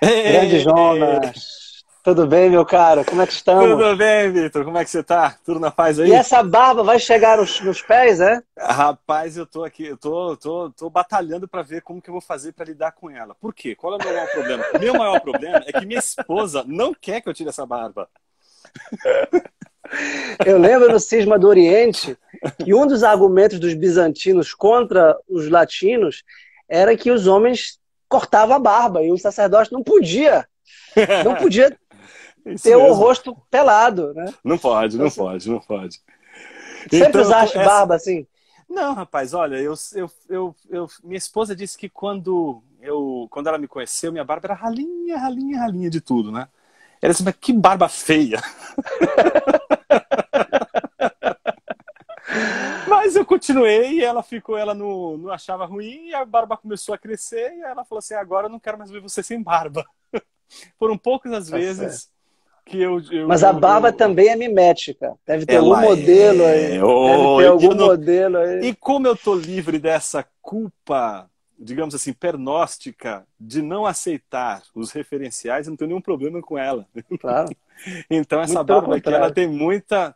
Grande Ei, Jonas, tudo bem, meu caro? Como é que tudo estamos? bem, Vitor? Como é que você tá? Tudo na paz E aí? essa barba vai chegar nos pés, é? Rapaz, eu tô aqui, eu tô batalhando para ver como que eu vou fazer para lidar com ela. Por quê? Qual é o meu maior problema? O meu maior problema é que minha esposa não quer que eu tire essa barba. Eu lembro no Cisma do Oriente que um dos argumentos dos bizantinos contra os latinos era que os homens cortavam a barba e o sacerdote não podia Isso ter o mesmo. rosto pelado, né? Não pode, Então, não pode, não pode. sempre Então eu tô usaste essa. barba assim? Não, rapaz, olha, minha esposa disse que quando ela me conheceu, minha barba era ralinha, ralinha, ralinha de tudo, né? Ela disse, mas que barba feia. Mas eu continuei e ela não achava ruim, e a barba começou a crescer, e ela falou assim, agora eu não quero mais ver você sem barba. Foram poucas as Tá certo. vezes que Mas a barba também é mimética. Deve ter algum ela modelo é. aí. Deve ter Eu algum não, modelo aí. e como eu tô livre dessa culpa, digamos assim, pernóstica, de não aceitar os referenciais, eu não tenho nenhum problema com ela. Claro. Então essa Muito pelo barba aqui, ela contrário.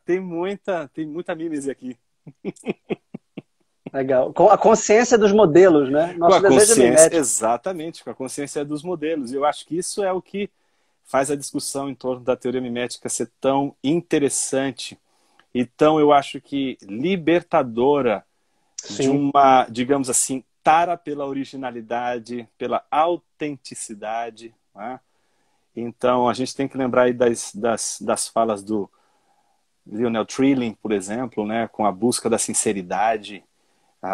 tem muita mimese aqui. Legal. Com a consciência dos modelos, né? Com Nosso a desejo é consciência, mimético. exatamente, com a consciência dos modelos. E eu acho que isso é o que faz a discussão em torno da teoria mimética ser tão interessante. Então, eu acho que libertadora de Sim. uma, digamos assim, tara pela originalidade, pela autenticidade. Né? Então, a gente tem que lembrar aí das falas do Lionel Trilling, por exemplo, né? Com a busca da sinceridade.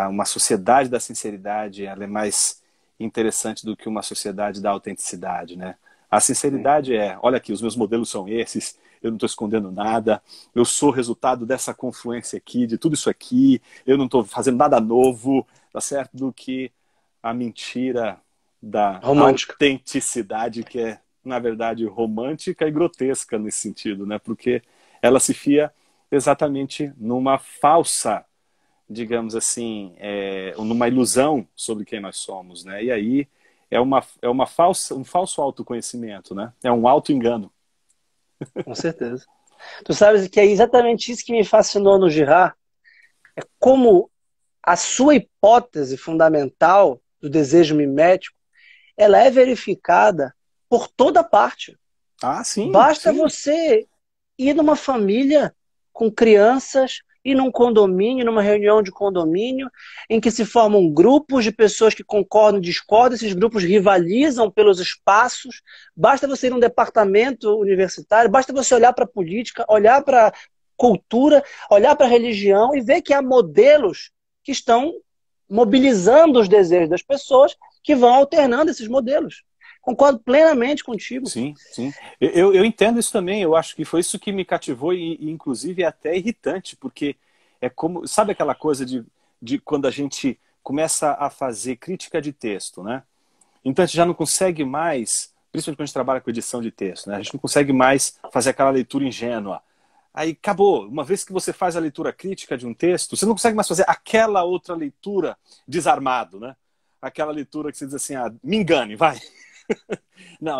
Uma sociedade da sinceridade, ela é mais interessante do que uma sociedade da autenticidade, né? A Sim. sinceridade é, olha aqui, os meus modelos são esses, eu não estou escondendo nada, eu sou resultado dessa confluência aqui, de tudo isso aqui, eu não estou fazendo nada novo, tá certo? Do que a mentira da Romântico. autenticidade, que é, na verdade, romântica e grotesca nesse sentido, né? Porque ela se fia exatamente numa falsa, digamos assim, numa ilusão sobre quem nós somos, né? E aí um falso autoconhecimento, né? É um auto-engano. Com certeza. Tu sabes que é exatamente isso que me fascinou no Girard. Como a sua hipótese fundamental do desejo mimético, ela é verificada por toda parte. Ah, sim, Basta sim. você ir numa família com crianças, ir num condomínio, numa reunião de condomínio, em que se formam grupos de pessoas que concordam e discordam, esses grupos rivalizam pelos espaços. Basta você ir num departamento universitário, basta você olhar para a política, olhar para a cultura, olhar para a religião e ver que há modelos que estão mobilizando os desejos das pessoas que vão alternando esses modelos. Concordo plenamente contigo. Sim, sim. Eu entendo isso também. Eu acho que foi isso que me cativou e inclusive, é até irritante, porque é como, sabe aquela coisa de quando a gente começa a fazer crítica de texto, né? Então a gente já não consegue mais, principalmente quando a gente trabalha com edição de texto, né? A gente não consegue mais fazer aquela leitura ingênua. Aí acabou. Uma vez que você faz a leitura crítica de um texto, você não consegue mais fazer aquela outra leitura desarmado, né? Aquela leitura que você diz assim, me engane, vai. Não,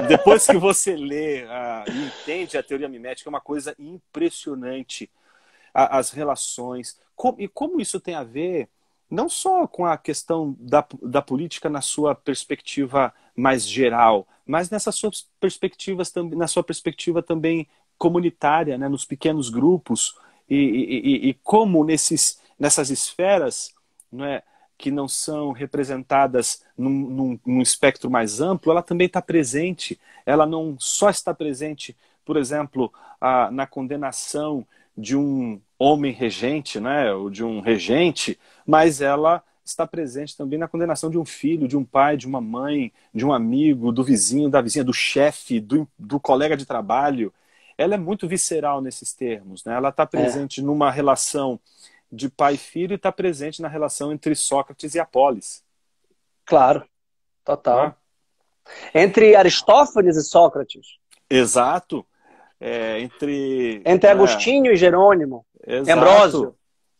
depois que você lê e entende a teoria mimética, é uma coisa impressionante. As relações, e como isso tem a ver não só com a questão da política na sua perspectiva mais geral, mas nessas suas perspectivas, na sua perspectiva também comunitária, né, nos pequenos grupos, e como nessas esferas, não é, que não são representadas num espectro mais amplo, ela também está presente. Ela não só está presente, por exemplo, na condenação de um homem regente, né, ou de um regente, mas ela está presente também na condenação de um filho, de um pai, de uma mãe, de um amigo, do vizinho, da vizinha, do chefe, do colega de trabalho. Ela é muito visceral nesses termos, né? Ela está É, presente numa relação de pai e filho e está presente na relação entre Sócrates e Apolis. claro, Né? total. Entre Aristófanes e Sócrates, Exato. Entre. entre Né? Agostinho e Jerônimo, Exato. Ambrósio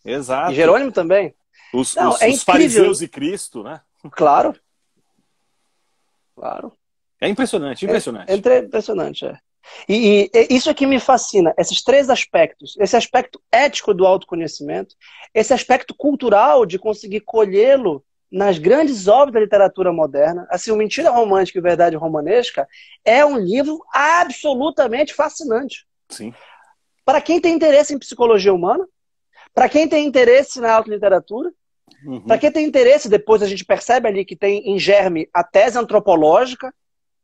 e Exato. Jerônimo também. Os, Não, os, é os fariseus incrível. e Cristo, né? Claro, claro. É impressionante, impressionante. Impressionante, é. E isso é que me fascina, esses três aspectos. Esse aspecto ético do autoconhecimento, esse aspecto cultural de conseguir colhê-lo nas grandes obras da literatura moderna. Assim, o Mentira Romântica e Verdade Romanesca é um livro absolutamente fascinante. Sim. Para quem tem interesse em psicologia humana, para quem tem interesse na autoliteratura, para quem tem interesse, depois a gente percebe ali que tem em germe a tese antropológica,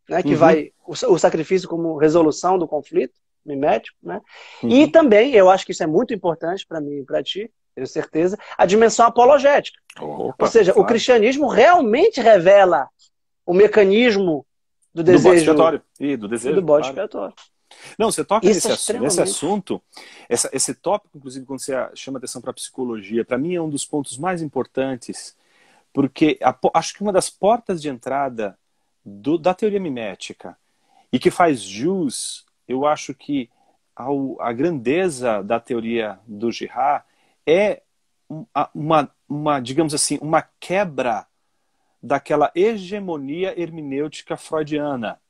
né, que vai o sacrifício como resolução do conflito mimético, né? E também, eu acho que isso é muito importante para mim e para ti, tenho certeza, a dimensão apologética. Opa, ou seja, claro. o cristianismo realmente revela o mecanismo do desejo. Do bode expiatório. E do desejo, do bode claro. expiatório. Não, você toca Isso nesse assunto, esse tópico, inclusive, quando você chama atenção para a psicologia, para mim é um dos pontos mais importantes, porque acho que uma das portas de entrada da teoria mimética, e que faz jus, eu acho que a grandeza da teoria do Girard é digamos assim, uma quebra daquela hegemonia hermenêutica freudiana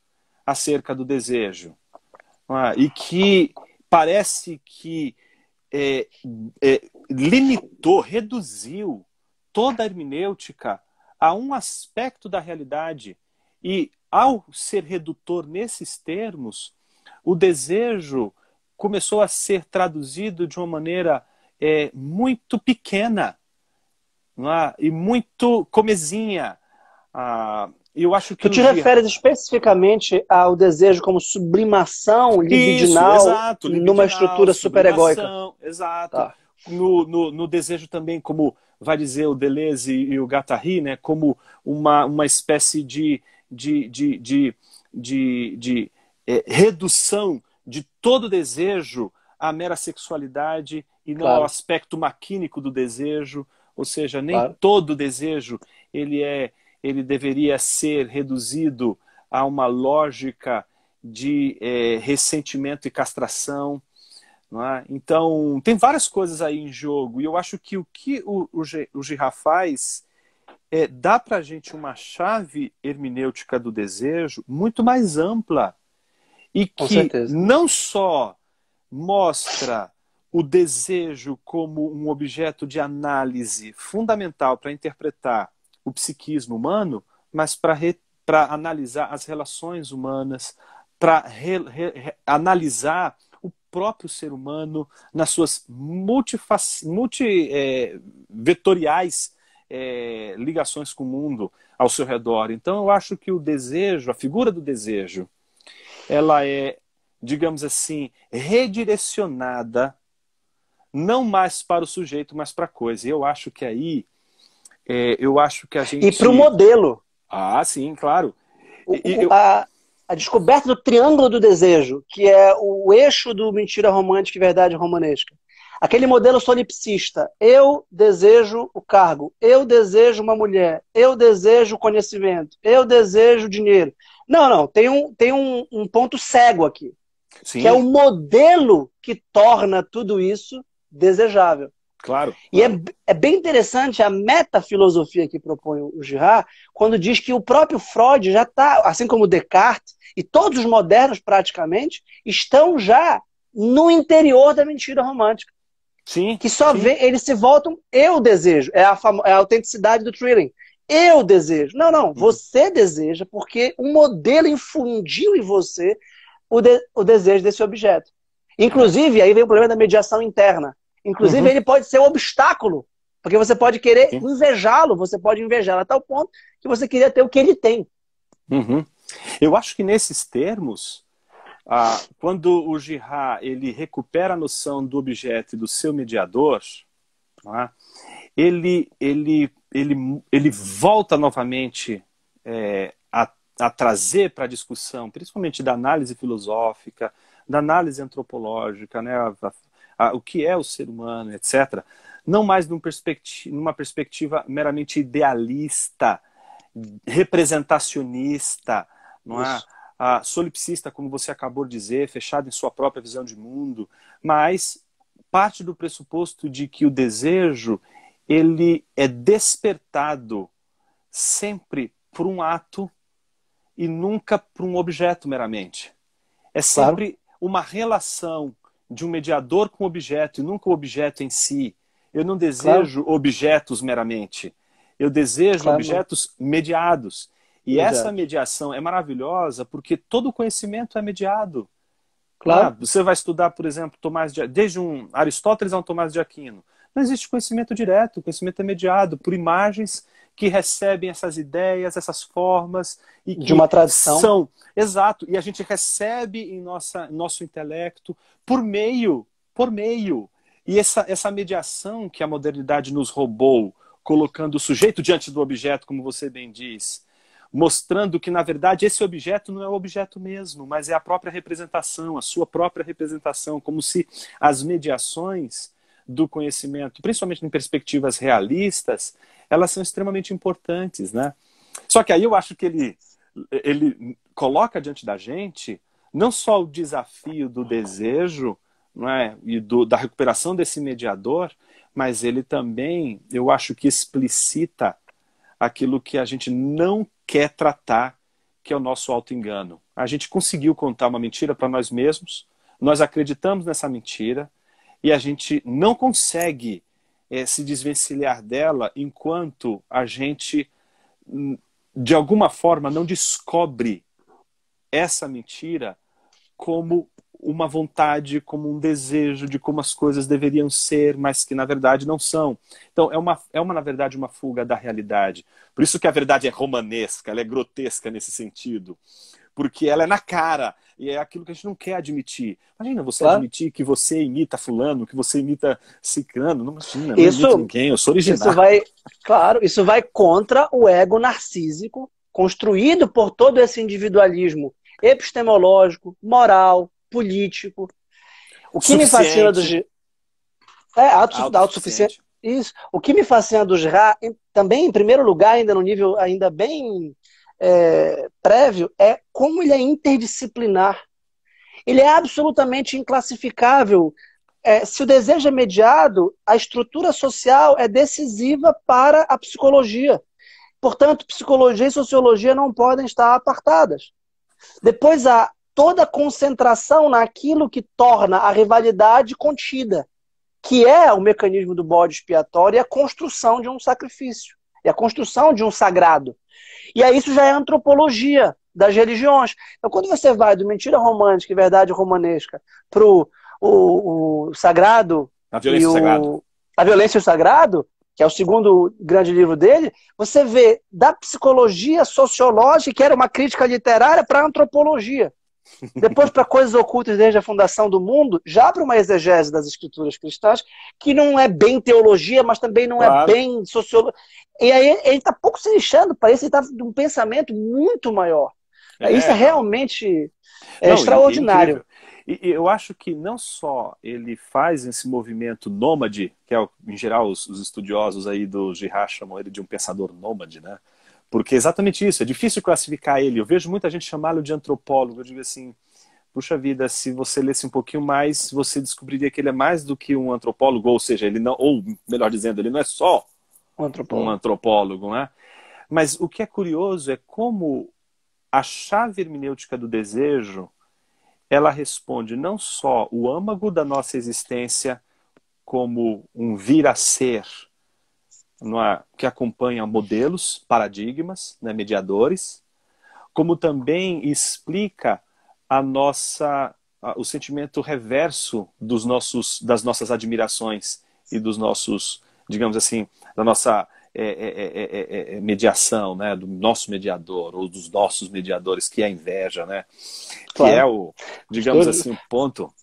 acerca do desejo. E que parece que limitou, reduziu toda a hermenêutica a um aspecto da realidade. E, ao ser redutor nesses termos, o desejo começou a ser traduzido de uma maneira muito pequena, não é? E muito comezinha. Eu acho que tu te referes especificamente ao desejo como sublimação libidinal, isso, exato, libidinal, numa estrutura superegóica. Exato. Tá. No desejo também, como vai dizer o Deleuze e o Guattari, né, como uma espécie de redução de todo desejo à mera sexualidade e não ao aspecto maquínico do desejo. Ou seja, nem todo desejo ele deveria ser reduzido a uma lógica de ressentimento e castração. Não é? Então, tem várias coisas aí em jogo. E eu acho que o que o Girard faz dá para a gente uma chave hermenêutica do desejo muito mais ampla e que não só mostra o desejo como um objeto de análise fundamental para interpretar o psiquismo humano, mas para analisar as relações humanas, para analisar o próprio ser humano nas suas multivetoriais ligações com o mundo ao seu redor. Então eu acho que o desejo, a figura do desejo, ela é, digamos assim, redirecionada não mais para o sujeito, mas para a coisa. E eu acho que aí eu acho que a gente... E para o modelo. Ah, sim, claro. A descoberta do triângulo do desejo, que é o eixo do Mentira Romântica e Verdade Romanesca. Aquele modelo solipsista. Eu desejo o cargo. Eu desejo uma mulher. Eu desejo conhecimento. Eu desejo dinheiro. Não. Tem um ponto cego aqui. Sim. Que é o modelo que torna tudo isso desejável. Claro. E é bem interessante a metafilosofia que propõe o Girard, quando diz que o próprio Freud já está, assim como Descartes, e todos os modernos praticamente, estão já no interior da mentira romântica. Sim. Que só eles se voltam, eu desejo, é a autenticidade do Trilling. Eu desejo. Não, você deseja, porque um modelo infundiu em você o desejo desse objeto. Inclusive, aí vem o problema da mediação interna. Inclusive, ele pode ser um obstáculo, porque você pode querer invejá-lo, você pode invejá-lo a tal ponto que você queria ter o que ele tem. Eu acho que nesses termos, quando o Girard ele recupera a noção do objeto e do seu mediador, ele volta novamente a trazer para a discussão, principalmente da análise filosófica, da análise antropológica, né, o que é o ser humano, etc. Não mais numa perspectiva meramente idealista, representacionista, não é? Solipsista, como você acabou de dizer, fechado em sua própria visão de mundo, mas parte do pressuposto de que o desejo ele é despertado sempre por um ato e nunca para um objeto meramente. É Claro, sempre uma relação de um mediador com o objeto e nunca o objeto em si. Eu não claro, desejo objetos meramente. Eu desejo claro, objetos mediados. E essa mediados. mediação é maravilhosa porque todo conhecimento é mediado. Claro, Você vai estudar, por exemplo, desde um Aristóteles a um Tomás de Aquino. Não existe conhecimento direto, o conhecimento é mediado por imagens que recebem essas ideias, essas formas e de que uma tradição. são, exato, e a gente recebe em nosso intelecto por meio. E essa mediação que a modernidade nos roubou, colocando o sujeito diante do objeto, como você bem diz, mostrando que, na verdade, esse objeto não é o objeto mesmo, mas é a própria representação, a sua própria representação, como se as mediações do conhecimento, principalmente em perspectivas realistas, elas são extremamente importantes, né? Só que aí eu acho que ele coloca diante da gente não só o desafio do desejo, não é? E da recuperação desse mediador, mas ele também, eu acho que explicita aquilo que a gente não quer tratar, que é o nosso auto-engano. A gente conseguiu contar uma mentira para nós mesmos, nós acreditamos nessa mentira e a gente não consegue se desvencilhar dela enquanto a gente, de alguma forma, não descobre essa mentira como uma vontade, como um desejo de como as coisas deveriam ser, mas que na verdade não são. Então na verdade, uma fuga da realidade. Por isso que a verdade é romanesca, ela é grotesca nesse sentido. Porque ela é na cara, e é aquilo que a gente não quer admitir. Imagina você Claro. admitir que você imita fulano, que você imita ciclano. Não, imagina, não imito Isso, ninguém, eu sou isso original. vai, claro, isso vai contra o ego narcísico construído por todo esse individualismo epistemológico, moral, político. O que me fascina dos Suficiente, da autossuficiência, autossuficiente. isso. O que me fascina dos Ra, também em primeiro lugar, ainda no nível ainda bem prévio, é como ele é interdisciplinar. Ele é absolutamente inclassificável. Se o desejo é mediado, a estrutura social é decisiva para a psicologia. Portanto, psicologia e sociologia não podem estar apartadas. Depois há toda a concentração naquilo que torna a rivalidade contida, que é o mecanismo do bode expiatório e a construção de um sacrifício, e a construção de um sagrado. E aí isso já é antropologia das religiões. Então, quando você vai do mentira romântica e verdade romanesca para o sagrado A e violência sagrada. a violência e o sagrado, que é o segundo grande livro dele, você vê da psicologia sociológica, que era uma crítica literária, para a antropologia. Depois para coisas ocultas desde a fundação do mundo, já para uma exegese das escrituras cristãs, que não é bem teologia, mas também não é Claro. bem sociologia. E aí ele está pouco se lixando, parece que ele está de um pensamento muito maior. Isso é Não. realmente Não, e extraordinário. incrível. E eu acho que não só ele faz esse movimento nômade, que é, em geral, os estudiosos aí do Girard chamam ele de um pensador nômade, né? Porque é exatamente isso, é difícil classificar ele. Eu vejo muita gente chamá-lo de antropólogo. Eu digo assim, puxa vida, se você lesse um pouquinho mais, você descobriria que ele é mais do que um antropólogo, ou seja, ele não, ou melhor dizendo, ele não é só O um antropólogo. antropólogo, né? Mas o que é curioso é como a chave hermenêutica do desejo, ela responde não só o âmago da nossa existência como um vir a ser, não é? Que acompanha modelos, paradigmas, né, mediadores, como também explica o sentimento reverso das nossas admirações e dos nossos, digamos assim, da nossa mediação, né, do nosso mediador ou dos nossos mediadores, que é a inveja, né, que é Claro. digamos assim, o ponto.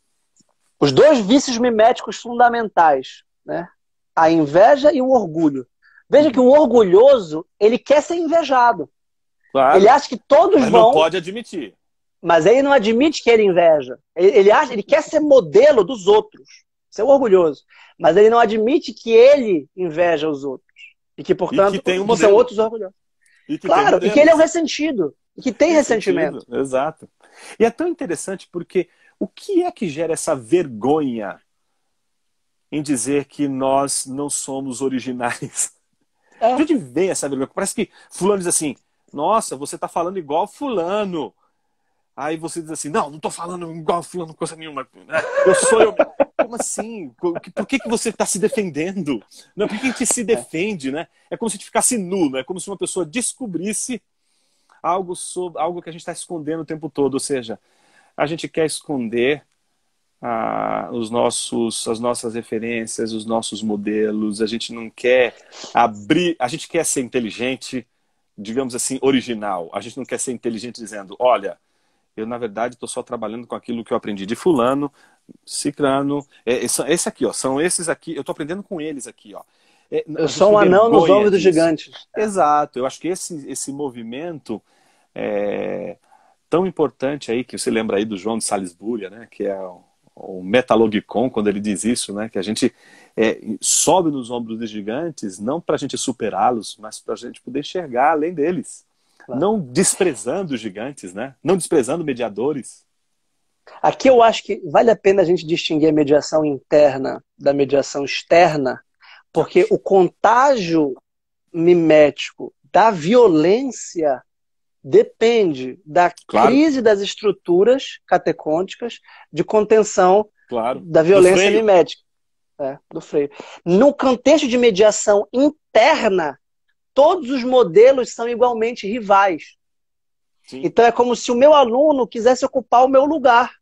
Os dois vícios miméticos fundamentais, né? A inveja e o orgulho. Veja que um orgulhoso, ele quer ser invejado. Ele Claro, acha que todos mas não vão, pode admitir. mas ele não admite que ele inveja. Ele quer ser modelo dos outros. Ser orgulhoso. Mas ele não admite que ele inveja os outros. E que, E que portanto, tem um que são modelo. outros orgulhosos. E que tem Claro, e que ele é um modelos. ressentido. E que tem ressentimento. Ressentido, exato. E é tão interessante porque o que é que gera essa vergonha em dizer que nós não somos originais? De É, onde vem essa vergonha? Parece que fulano diz assim, Nossa, você está falando igual fulano. Aí você diz assim, não estou falando igual fulano, coisa nenhuma. Eu sou eu. Como assim? Por que você está se defendendo? Não, por que a gente se defende, né? É como se a gente ficasse nu, né? É como se uma pessoa descobrisse algo que a gente está escondendo o tempo todo. Ou seja, a gente quer esconder as nossas referências, os nossos modelos. A gente não quer abrir, a gente quer ser inteligente, digamos assim, original. A gente não quer ser inteligente dizendo, olha, eu na verdade estou só trabalhando com aquilo que eu aprendi de fulano, ciclano, esse aqui, ó, são esses aqui, eu estou aprendendo com eles aqui, ó. Eu sou um anão nos ombros dos gigantes. Exato, eu acho que esse movimento é tão importante aí, que você lembra aí do João de Salisbúria, né, que é o Metalogicon, quando ele diz isso, né, que a gente sobe nos ombros dos gigantes, não para a gente superá-los, mas para a gente poder enxergar além deles. Claro. Não desprezando os gigantes, né? Não desprezando mediadores. Aqui eu acho que vale a pena a gente distinguir a mediação interna da mediação externa, porque o contágio mimético da violência depende da crise das estruturas catecônticas de contenção da violência mimética. Do freio. No contexto de mediação interna, todos os modelos são igualmente rivais. Sim. Então é como se o meu aluno quisesse ocupar o meu lugar.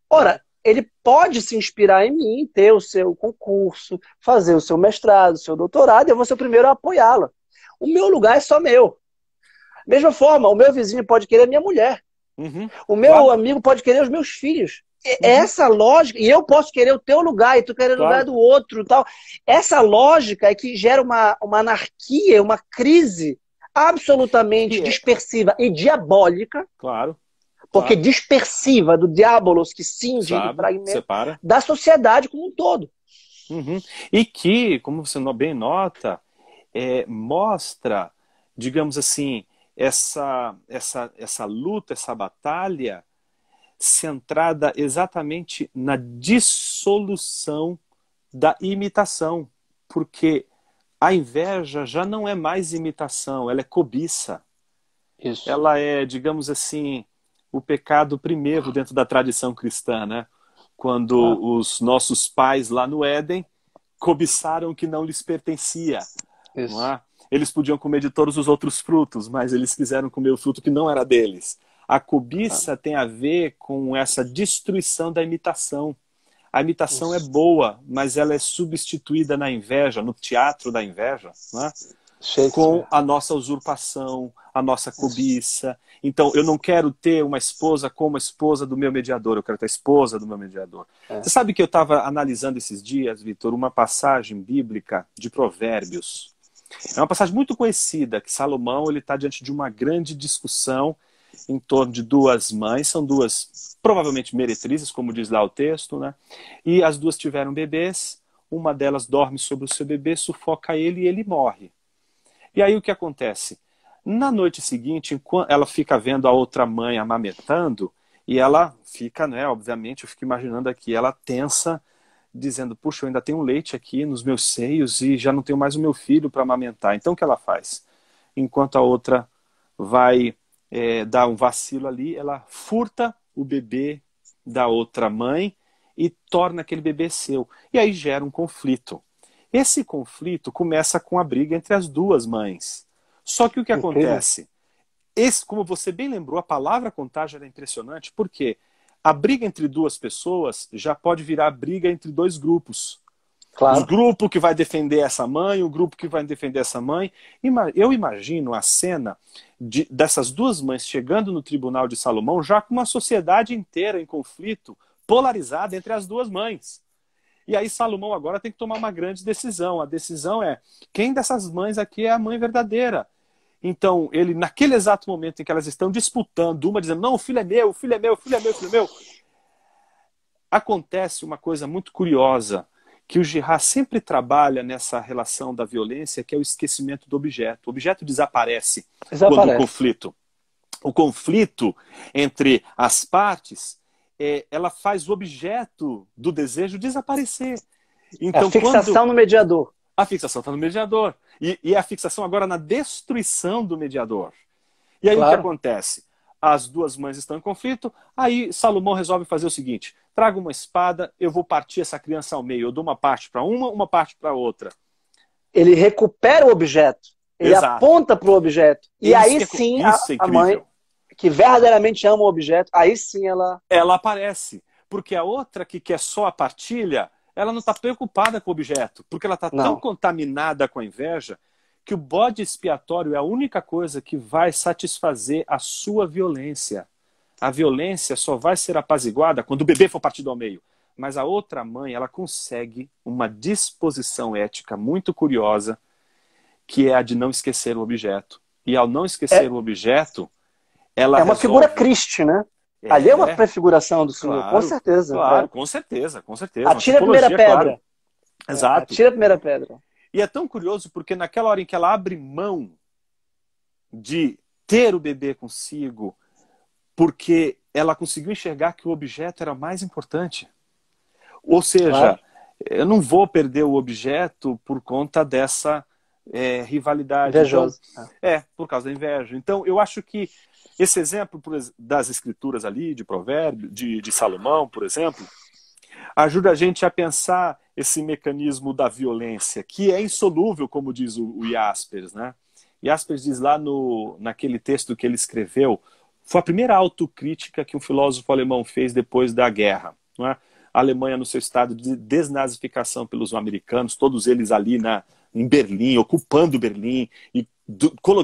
Ora, ele pode se inspirar em mim, ter o seu concurso, fazer o seu mestrado, o seu doutorado, e eu vou ser o primeiro a apoiá-lo. O meu lugar é só meu. Mesma forma, o meu vizinho pode querer a minha mulher. Uhum. O meu amigo pode querer os meus filhos. Essa lógica, e eu posso querer o teu lugar, e tu querer o lugar do outro. Tal. Essa lógica é que gera uma anarquia, uma crise absolutamente dispersiva e diabólica. Porque dispersiva do diabolos que cinge o fragmento da sociedade como um todo. Uhum. E que, como você bem nota, mostra, digamos assim, essa luta, essa batalha centrada exatamente na dissolução da imitação, porque a inveja já não é mais imitação, ela é cobiça. Isso. Ela é, digamos assim, o pecado primeiro dentro da tradição cristã, né? Quando os nossos pais lá no Éden cobiçaram o que não lhes pertencia. Não é? Eles podiam comer de todos os outros frutos, mas eles quiseram comer o fruto que não era deles. A cobiça tem a ver com essa destruição da imitação. A imitação é boa, mas ela é substituída na inveja, no teatro da inveja, né? Com a nossa usurpação, a nossa cobiça. Então, eu não quero ter uma esposa como a esposa do meu mediador, eu quero ter a esposa do meu mediador. Você sabe que eu estava analisando esses dias, Vitor, uma passagem bíblica de Provérbios. É uma passagem muito conhecida, que Salomão está diante de uma grande discussão em torno de duas mães, são duas provavelmente meretrizes, como diz lá o texto, né? E as duas tiveram bebês, uma delas dorme sobre o seu bebê, sufoca ele e ele morre. E aí o que acontece? Na noite seguinte, enquanto ela fica vendo a outra mãe amamentando, e ela fica, né, obviamente, eu fico imaginando aqui, ela tensa, dizendo, puxa, eu ainda tenho leite aqui nos meus seios e já não tenho mais o meu filho para amamentar. Então o que ela faz? Enquanto a outra vai dar um vacilo ali, ela furta o bebê da outra mãe e torna aquele bebê seu. E aí gera um conflito. Esse conflito começa com a briga entre as duas mães. Só que o que acontece? Como você bem lembrou, a palavra contágio é impressionante, porque a briga entre duas pessoas já pode virar briga entre dois grupos. Claro. O grupo que vai defender essa mãe, o grupo que vai defender essa mãe. Eu imagino a cena dessas duas mães chegando no tribunal de Salomão, já com uma sociedade inteira em conflito, polarizada entre as duas mães. E aí Salomão agora tem que tomar uma grande decisão. A decisão é, quem dessas mães aqui é a mãe verdadeira? Então, ele, naquele exato momento em que elas estão disputando, uma dizendo, não, o filho é meu, o filho é meu, o filho é meu, o filho é meu, acontece uma coisa muito curiosa, que o Girard sempre trabalha nessa relação da violência, que é o esquecimento do objeto. O objeto desaparece. Quando o conflito entre as partes, ela faz o objeto do desejo desaparecer. Então, a fixação no mediador. A fixação está no mediador. E a fixação agora na destruição do mediador. E aí o que Claro. acontece? As duas mães estão em conflito, aí Salomão resolve fazer o seguinte: traga uma espada, eu vou partir essa criança ao meio, eu dou uma parte para uma parte para outra. Ele recupera o objeto, ele Exato. aponta para o objeto. E Isso, aí sim isso é a mãe, incrível. que verdadeiramente ama o objeto, aí sim ela. Ela aparece. Porque a outra que quer só a partilha, ela não está preocupada com o objeto. Porque ela está tão Não. contaminada com a inveja que o bode expiatório é a única coisa que vai satisfazer a sua violência. A violência só vai ser apaziguada quando o bebê for partido ao meio. Mas a outra mãe, ela consegue uma disposição ética muito curiosa, que é a de não esquecer o objeto. E ao não esquecer É, o objeto, ela é uma figura resolve. Christi, né? Ali é uma É, prefiguração do Senhor, com claro, certeza. claro, É. com certeza, com certeza. Uma Atira a primeira tipologia, claro. pedra. Exato. Atira a primeira pedra. E é tão curioso porque naquela hora em que ela abre mão de ter o bebê consigo, porque ela conseguiu enxergar que o objeto era mais importante. Ou Claro. seja, eu não vou perder o objeto por conta dessa rivalidade. Então, Invejoso. por causa da inveja. Então, eu acho que esse exemplo das escrituras ali, de Provérbios, de Salomão, por exemplo, ajuda a gente a pensar esse mecanismo da violência, que é insolúvel, como diz o Jaspers, né? Jaspers diz lá naquele texto que ele escreveu, foi a primeira autocrítica que um filósofo alemão fez depois da guerra, não é? A Alemanha no seu estado de desnazificação pelos americanos, todos eles ali em Berlim, ocupando Berlim e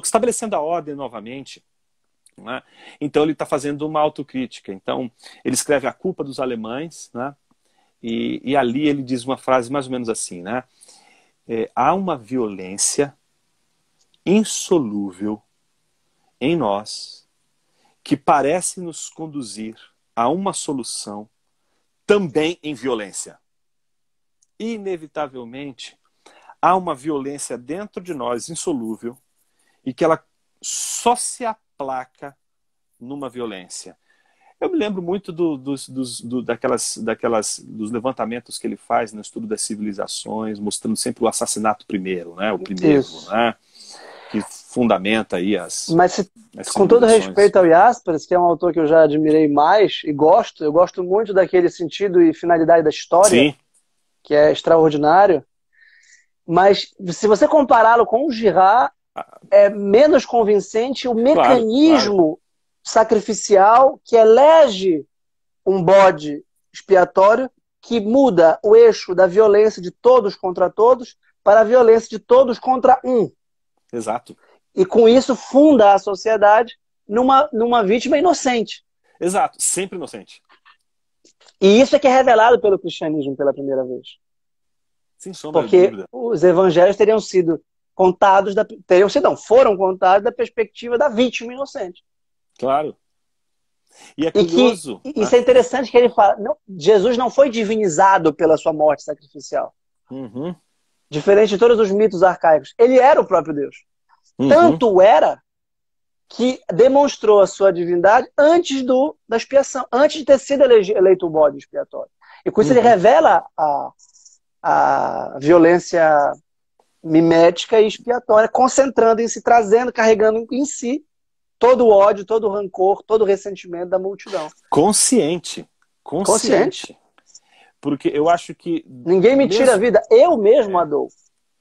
estabelecendo a ordem novamente. Não é? Então ele está fazendo uma autocrítica. Então ele escreve A Culpa dos Alemães, né? E ali ele diz uma frase mais ou menos assim, né? Há uma violência insolúvel em nós que parece nos conduzir a uma solução também em violência. Inevitavelmente, há uma violência dentro de nós insolúvel e que ela só se aplaca numa violência. Eu me lembro muito dos levantamentos que ele faz no estudo das civilizações, mostrando sempre o assassinato primeiro, né? O primeiro, Isso. né? Que fundamenta aí as Mas com todo civilizações. respeito ao Jaspers, que é um autor que eu já admirei mais e gosto, eu gosto muito daquele sentido e finalidade da história, Sim, que é extraordinário. Mas se você compará-lo com o Girard, é menos convincente o claro, claro. mecanismo sacrificial que elege um bode expiatório que muda o eixo da violência de todos contra todos para a violência de todos contra um. Exato. E com isso funda a sociedade numa vítima inocente. Exato, sempre inocente. E isso é que é revelado pelo cristianismo pela primeira vez. Sem sombra de Porque dúvida. os evangelhos teriam sido contados, foram contados da perspectiva da vítima inocente. Claro. E é E que curioso, né? isso é interessante que ele fala, não, Jesus não foi divinizado pela sua morte sacrificial. Uhum, Diferente de todos os mitos arcaicos. Ele era o próprio Deus. uhum, Tanto era que demonstrou a sua divindade antes da expiação, antes de ter sido eleito o bode expiatório. E com isso ele uhum. revela a violência mimética e expiatória, concentrando em si, trazendo, carregando em si todo o ódio, todo o rancor, todo o ressentimento da multidão. Consciente. Consciente. Consciente. Porque eu acho que Ninguém me tira a mesmo. vida, eu mesmo a dou.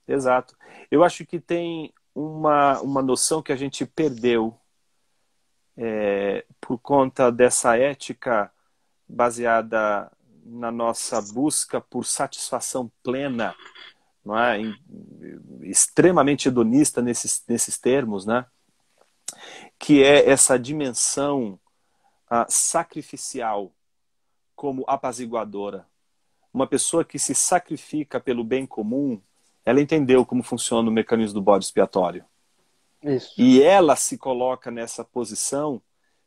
Exato. Eu acho que tem uma noção que a gente perdeu por conta dessa ética baseada na nossa busca por satisfação plena, não é? Extremamente hedonista nesses termos, né? Que é essa dimensão sacrificial como apaziguadora. Uma pessoa que se sacrifica pelo bem comum, ela entendeu como funciona o mecanismo do bode expiatório. Isso. E ela se coloca nessa posição,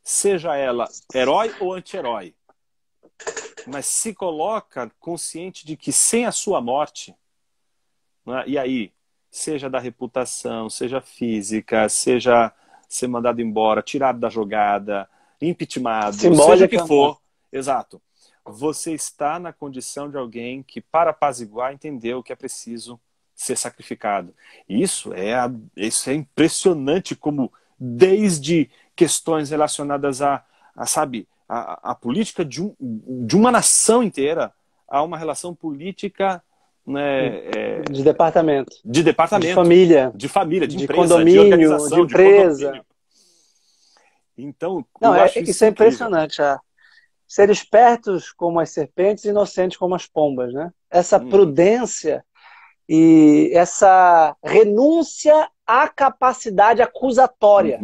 seja ela herói ou anti-herói, mas se coloca consciente de que sem a sua morte, né, e aí, seja da reputação, seja física, seja ser mandado embora, tirado da jogada, impeachmentado, seja o que Simbólica. for, exato, você está na condição de alguém que, para apaziguar, entendeu que é preciso ser sacrificado. Isso é impressionante como desde questões relacionadas sabe, a política de uma nação inteira, a uma relação política, né, de departamento. De departamento. De família, de empresa, condomínio, de organização, de empresa. De condomínio. Então, não, eu acho isso é impressionante. Ser espertos como as serpentes e inocentes como as pombas, né? Essa prudência e essa renúncia à capacidade acusatória.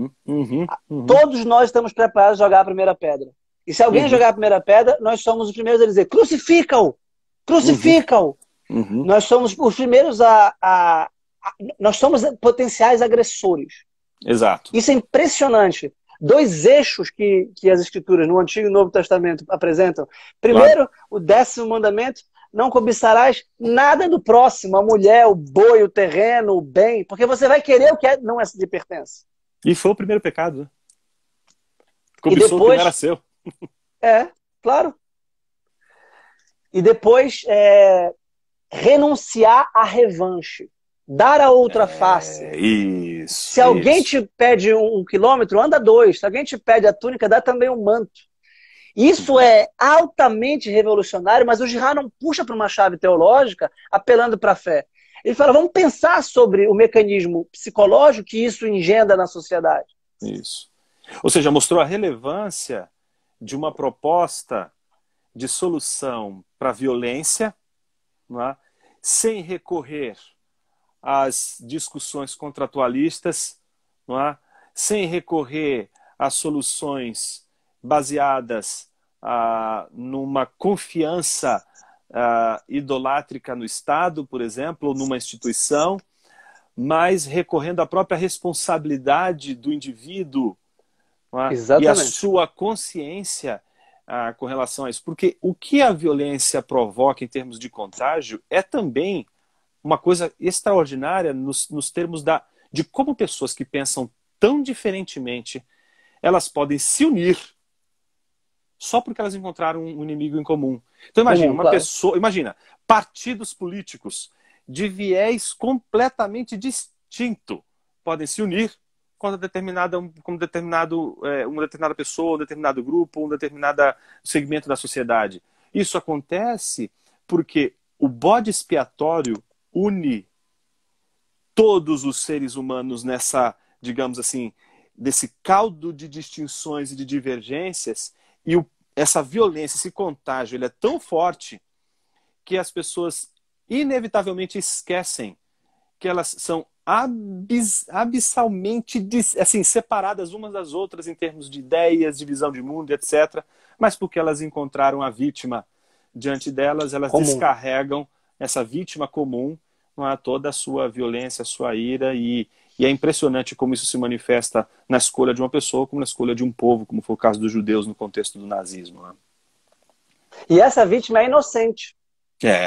Todos nós estamos preparados a jogar a primeira pedra. E se alguém jogar a primeira pedra, nós somos os primeiros a dizer: crucifica-o! Crucifica-o! Nós somos os primeiros nós somos potenciais agressores. Exato. Isso é impressionante. 2 eixos que as Escrituras, no Antigo e Novo Testamento, apresentam. Primeiro, o 10º mandamento: não cobiçarás nada do próximo, a mulher, o boi, o terreno, o bem, porque você vai querer o que não é de pertence. E foi o primeiro pecado, né? Cobiçou o que não era seu. Claro. E depois, renunciar à revanche. Dar a outra face. Isso. Se alguém te pede 1 quilômetro, anda 2. Se alguém te pede a túnica, dá também um manto. Isso é altamente revolucionário, mas o Girard não puxa para uma chave teológica apelando para a fé. Ele fala: vamos pensar sobre o mecanismo psicológico que isso engendra na sociedade. Isso. Ou seja, mostrou a relevância de uma proposta de solução para a violência, não é? Sem recorrer às discussões contratualistas, não é? Sem recorrer a soluções baseadas numa confiança idolátrica no Estado, por exemplo, ou numa instituição, mas recorrendo à própria responsabilidade do indivíduo, não é? E a sua consciência com relação a isso. Porque o que a violência provoca em termos de contágio é também uma coisa extraordinária nos termos de como pessoas que pensam tão diferentemente, elas podem se unir só porque elas encontraram um inimigo em comum. Então imagina, pessoa, imagina, partidos políticos de viés completamente distinto podem se unir contra uma determinada pessoa, um determinado grupo, um determinado segmento da sociedade. Isso acontece porque o bode expiatório une todos os seres humanos nessa, digamos assim, desse caldo de distinções e de divergências, e essa violência, esse contágio, ele é tão forte que as pessoas inevitavelmente esquecem que elas são abissalmente assim, separadas umas das outras em termos de ideias, de visão de mundo, etc. Mas porque elas encontraram a vítima diante delas, elas descarregam essa vítima comum, toda a sua violência, a sua ira, e é impressionante como isso se manifesta na escolha de uma pessoa, como na escolha de um povo, como foi o caso dos judeus no contexto do nazismo. Né? E essa vítima é inocente.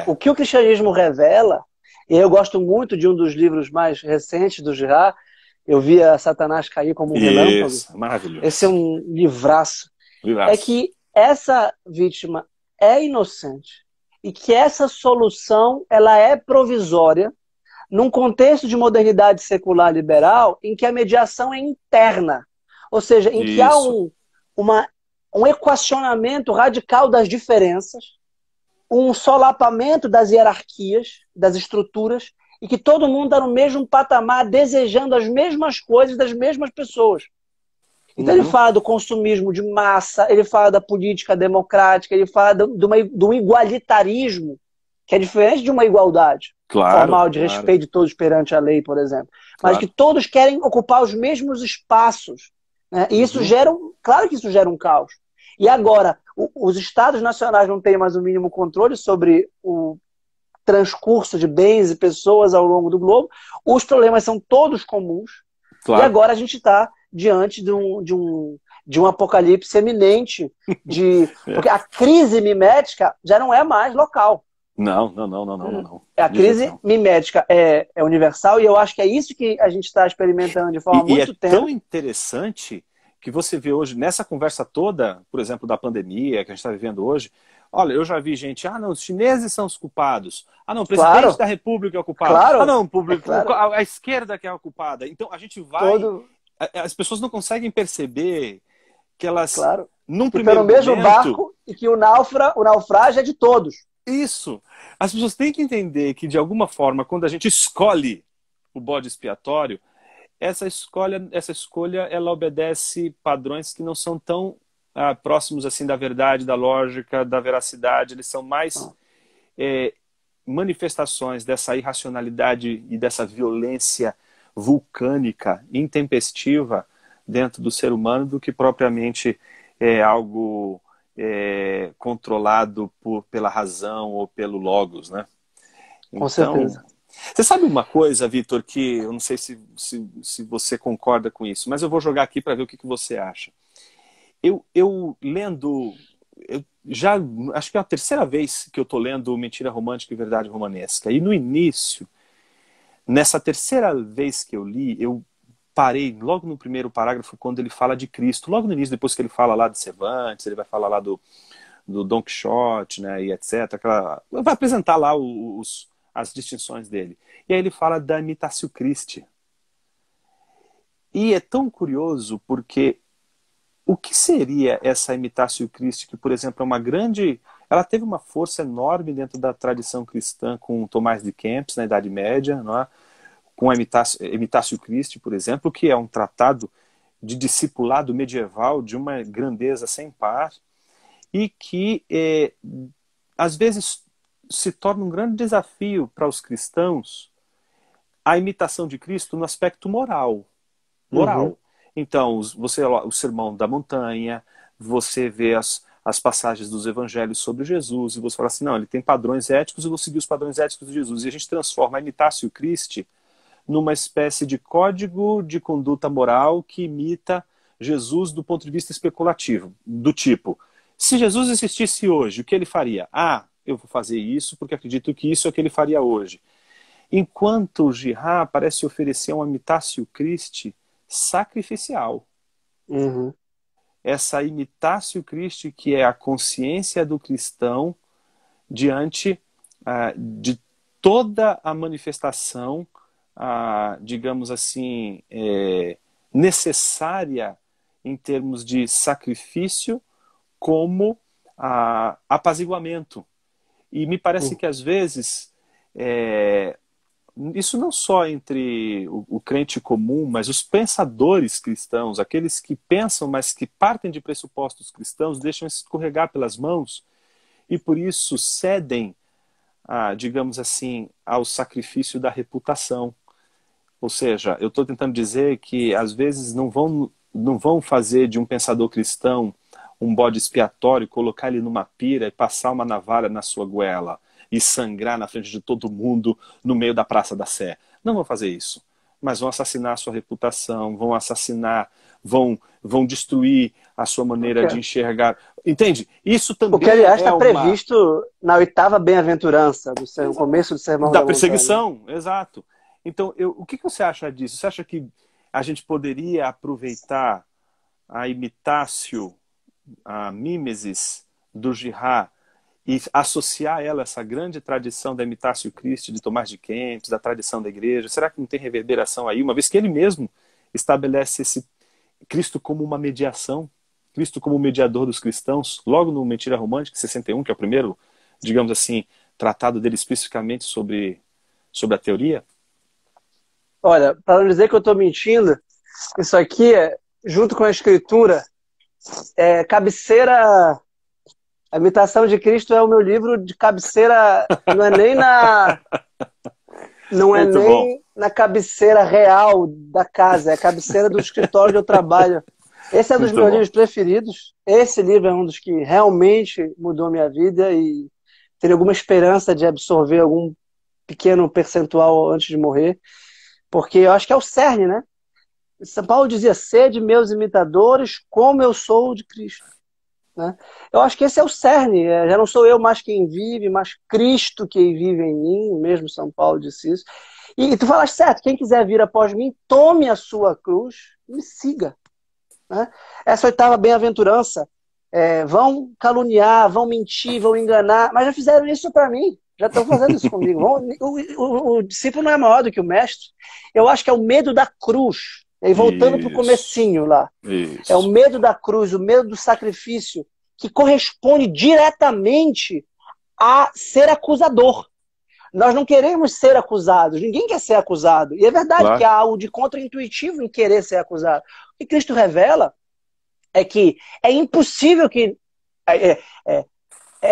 O que o cristianismo revela, e eu gosto muito de um dos livros mais recentes do Girard, Eu Via Satanás Cair como um Relâmpago. Isso, maravilhoso. Esse é um livraço. É que essa vítima é inocente. E que essa solução ela é provisória num contexto de modernidade secular liberal em que a mediação é interna. Ou seja, em que há um equacionamento radical das diferenças, um solapamento das hierarquias, das estruturas, e que todo mundo está no mesmo patamar, desejando as mesmas coisas das mesmas pessoas. Então ele fala do consumismo de massa, ele fala da política democrática, ele fala do igualitarismo, que é diferente de uma igualdade formal, de respeito de todos perante a lei, por exemplo. Mas que todos querem ocupar os mesmos espaços. Né? E isso claro que isso gera um caos. E agora, os estados nacionais não têm mais o mínimo controle sobre o transcurso de bens e pessoas ao longo do globo, os problemas são todos comuns, e agora a gente está diante de um apocalipse eminente, porque a crise mimética já não é mais local. Não. A crise mimética é universal, e eu acho que é isso que a gente está experimentando de forma muito tempo. É tão interessante que você vê hoje, nessa conversa toda, por exemplo, da pandemia que a gente está vivendo hoje, olha, eu já vi gente, não, os chineses são os culpados. Não, o presidente da República é o culpado. Não, a esquerda que é a culpada. Então a gente vai as pessoas não conseguem perceber que elas, Claro. num Que está primeiro no mesmo momento, barco e que o naufrágio é de todos. isso, as pessoas têm que entender que, de alguma forma, quando a gente escolhe o bode expiatório, essa escolha ela obedece padrões que não são tão próximos assim da verdade, da lógica, da veracidade. Eles são mais é, manifestações dessa irracionalidade e dessa violência vulcânica, intempestiva dentro do ser humano do que propriamente algo controlado pela razão ou pelo logos, né? Com Então, certeza. você sabe uma coisa, Vitor, que eu não sei se você concorda com isso, mas eu vou jogar aqui para ver o que você acha. Eu lendo, eu já acho que é a terceira vez que eu estou lendo Mentira Romântica e Verdade Romanesca. E no início, nessa terceira vez que eu li, eu parei logo no primeiro parágrafo quando ele fala de Cristo. Logo no início, depois que ele fala lá de Cervantes, ele vai falar lá do Don Quixote, né, e etc. Vai apresentar lá as distinções dele. E aí ele fala da imitatio Christi. E é tão curioso porque o que seria essa imitatio Christi, que, por exemplo, é uma grande... Ela teve uma força enorme dentro da tradição cristã com Tomás de Kempis, na Idade Média, não é? Com a Imitatio Christi, por exemplo, que é um tratado de discipulado medieval de uma grandeza sem par e que, às vezes, se torna um grande desafio para os cristãos a imitação de Cristo no aspecto moral. Uhum. Então, o Sermão da Montanha, você vê as passagens dos evangelhos sobre Jesus, e você fala assim, não, ele tem padrões éticos, eu vou seguir os padrões éticos de Jesus. E a gente transforma a Imitatio Christi numa espécie de código de conduta moral que imita Jesus do ponto de vista especulativo, do tipo, se Jesus existisse hoje, o que ele faria? Eu vou fazer isso porque acredito que isso é o que ele faria hoje. Enquanto o Jihad parece oferecer uma Imitatio Christi sacrificial. Uhum. Essa Imitatio Christi que é a consciência do cristão diante de toda a manifestação, digamos assim, necessária em termos de sacrifício como apaziguamento. E me parece Uhum. que às vezes isso não só entre o crente comum, mas os pensadores cristãos, aqueles que pensam, mas que partem de pressupostos cristãos, deixam escorregar pelas mãos e por isso cedem, digamos assim, ao sacrifício da reputação. Ou seja, eu estou tentando dizer que às vezes não vão fazer de um pensador cristão um bode expiatório, colocar ele numa pira e passar uma navalha na sua goela e sangrar na frente de todo mundo no meio da Praça da Sé. Não vão fazer isso. Mas vão assassinar a sua reputação, vão assassinar, vão destruir a sua maneira de enxergar. Entende? Isso O que, também aliás, é está uma... previsto na oitava bem-aventurança, no começo do Sermão Da da Montanha. perseguição, exato. Então, o que você acha disso? Você acha que a gente poderia aproveitar a imitatio, a mimesis do Jihad e associar ela a essa grande tradição da Imitatio Christi de Tomás de Kempis, da tradição da igreja? Será que não tem reverberação aí? Uma vez que ele mesmo estabelece esse Cristo como uma mediação, Cristo como mediador dos cristãos, logo no Mentira Romântica, 61, que é o primeiro, digamos assim, tratado dele especificamente sobre a teoria? Olha, para não dizer que eu estou mentindo, isso aqui, junto com a Escritura, cabeceira. A Imitação de Cristo é o meu livro de cabeceira, não é Muito bom. nem na cabeceira real da casa, é a cabeceira do escritório onde eu trabalho. Esse é um dos Muito meus bom. livros preferidos. Esse livro é um dos que realmente mudou minha vida e teria alguma esperança de absorver algum pequeno percentual antes de morrer, porque eu acho que é o cerne, né? São Paulo dizia, sede meus imitadores, como eu sou de Cristo. Né? Eu acho que esse é o cerne, já não sou eu mais quem vive, mas Cristo que vive em mim, mesmo São Paulo disse isso. E tu falas certo, quem quiser vir após mim, tome a sua cruz e me siga. Né? Essa oitava bem-aventurança, vão caluniar, vão mentir, vão enganar, mas já fizeram isso para mim, já estão fazendo isso comigo. O discípulo não é maior do que o mestre. Eu acho que é o medo da cruz, E aí, voltando para o Isso. comecinho lá. Isso. É o medo da cruz, o medo do sacrifício, que corresponde diretamente a ser acusador. Nós não queremos ser acusados. Ninguém quer ser acusado. E é verdade que Claro. há algo de contra-intuitivo em querer ser acusado. O que Cristo revela é que é impossível que